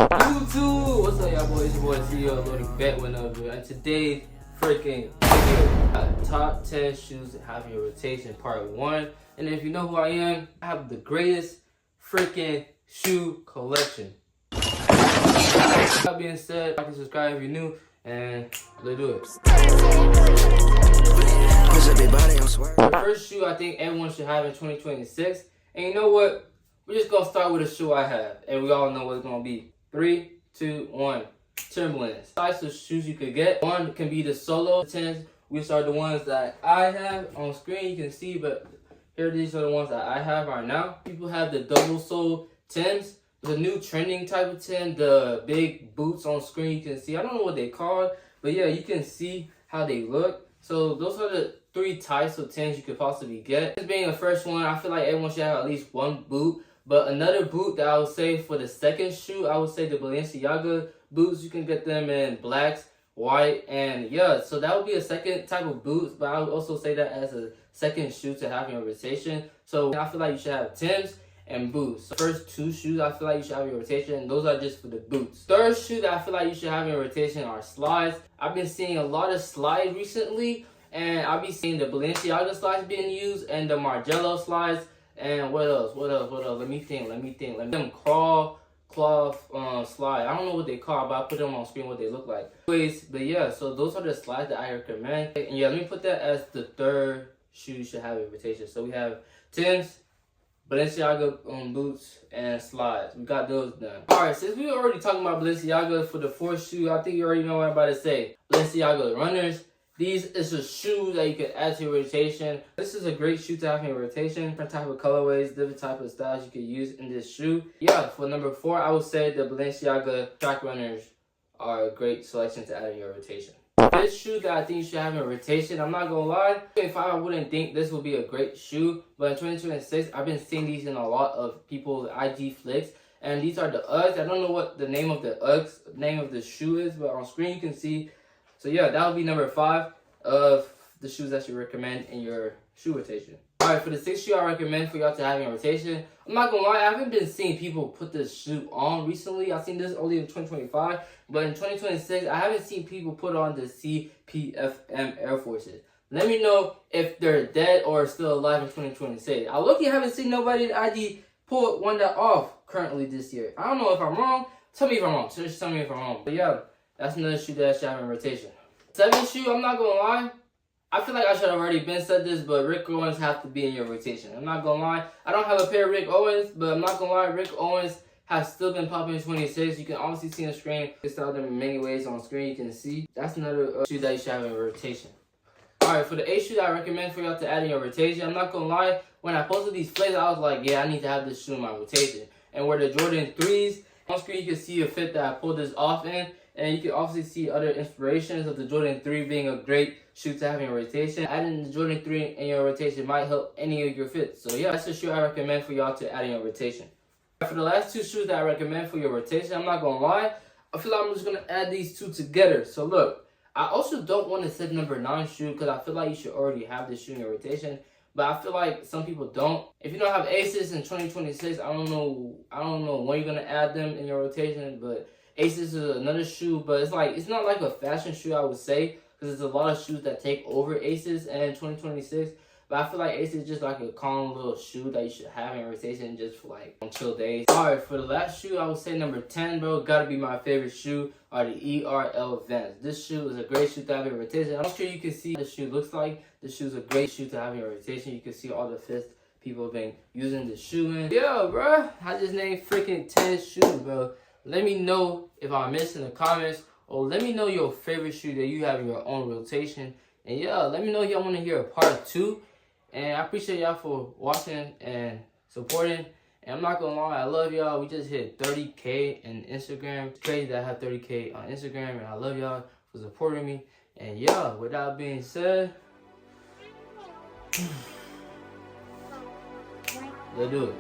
YouTube, what's up, y'all boys? It's your boy ceolordy back with another video. And today's freaking video, top 10 shoes to have in your rotation, part 1. And if you know who I am, I have the greatest freaking shoe collection. That being said, like and subscribe if you're new, and let's do it. The first shoe I think everyone should have in 2026, and you know what? We're just gonna start with a shoe I have, and we all know what it's gonna be. 3, 2, 1. Timberlands. Types of shoes you could get. One can be the solo 10s. These are the ones that I have on screen. You can see, but here these are the ones that I have right now. People have the double sole 10s. The new trending type of 10, the big boots on screen. You can see. I don't know what they call, but yeah, you can see how they look. So those are the 3 types of 10s you could possibly get. This being the first one, I feel like everyone should have at least one boot. But another boot that I would say for the second shoe, I would say the Balenciaga boots. You can get them in blacks, white, and yeah. So that would be a second type of boots. But I would also say that as a second shoe to have in your rotation. So I feel like you should have Timbs and boots. So first 2 shoes I feel like you should have in your rotation. Those are just for the boots. Third shoe that I feel like you should have in your rotation are slides. I've been seeing a lot of slides recently. And I'll be seeing the Balenciaga slides being used and the Margiela slides. And what else? Let me think. Them cloth slide. I don't know what they call, but I'll put them on screen what they look like. Anyways, but yeah, so those are the slides that I recommend. And yeah, let me put that as the third shoe you should have in rotation. So we have Timbs, Balenciaga boots, and slides. We got those done. Alright, since we were already talking about Balenciaga for the fourth shoe, I think you already know what I'm about to say. Balenciaga runners. These is a shoe that you can add to your rotation. This is a great shoe to have in your rotation. Different type of colorways, different type of styles you can use in this shoe. Yeah, for number 4, I would say the Balenciaga track runners are a great selection to add in your rotation. This shoe that I think you should have in rotation, I'm not gonna lie, 2025 I wouldn't think this would be a great shoe, but in 2026 I've been seeing these in a lot of people's IG flicks, and these are the Uggs. I don't know what the name of the Uggs, name of the shoe is, but on screen you can see. So yeah, that would be number 5 of the shoes that you recommend in your shoe rotation. Alright, for the 6th shoe I recommend for y'all to have in rotation, I'm not gonna lie, I haven't been seeing people put this shoe on recently. I've seen this only in 2025, but in 2026, I haven't seen people put on the CPFM Air Forces. Let me know if they're dead or still alive in 2026. I look, you haven't seen nobody in IG pull one that off currently this year. I don't know if I'm wrong. Tell me if I'm wrong. Just tell me if I'm wrong. But yeah, that's another shoe that I should have in rotation. 7th shoe, I'm not gonna lie. I feel like I should have already been said this, but Rick Owens have to be in your rotation. I'm not gonna lie. I don't have a pair of Rick Owens, but I'm not gonna lie. Rick Owens has still been popping in 26. You can obviously see on screen. You can style them in many ways on screen. You can see. That's another shoe that you should have in rotation. Alright, for the 8th shoe that I recommend for y'all to add in your rotation, I'm not gonna lie. When I posted these flicks, I was like, yeah, I need to have this shoe in my rotation. And where the Jordan 3s, on screen you can see a fit that I pulled this off in. And you can obviously see other inspirations of the Jordan 3 being a great shoe to have in your rotation. Adding the Jordan 3 in your rotation might help any of your fits. So yeah, that's a shoe I recommend for y'all to add in your rotation. For the last 2 shoes that I recommend for your rotation, I'm not gonna lie, I feel like I'm just gonna add these 2 together. So look, I also don't want to set number 9 shoe because I feel like you should already have this shoe in your rotation. But I feel like some people don't. If you don't have Aces in 2026, I don't know when you're gonna add them in your rotation, but Aces is another shoe, but it's not like a fashion shoe, I would say, because there's a lot of shoes that take over Aces in 2026. But I feel like Aces is just like a calm little shoe that you should have in rotation just for like on chill days. Alright, for the last shoe, I would say number 10, bro, gotta be my favorite shoe, are the ERL Vans. This shoe is a great shoe to have in rotation. I'm sure you can see what the shoe looks like. This shoe is a great shoe to have in rotation. You can see all the fits people have been using this shoe in. Yo, bro, I just named freaking 10 shoes, bro. Let me know if I missed in the comments, or let me know your favorite shoe that you have in your own rotation. And yeah, let me know if y'all want to hear a part 2. And I appreciate y'all for watching and supporting. And I'm not gonna lie, I love y'all. We just hit 30K in Instagram. It's crazy that I have 30K on Instagram, and I love y'all for supporting me. And yeah, with that being said, let's do it.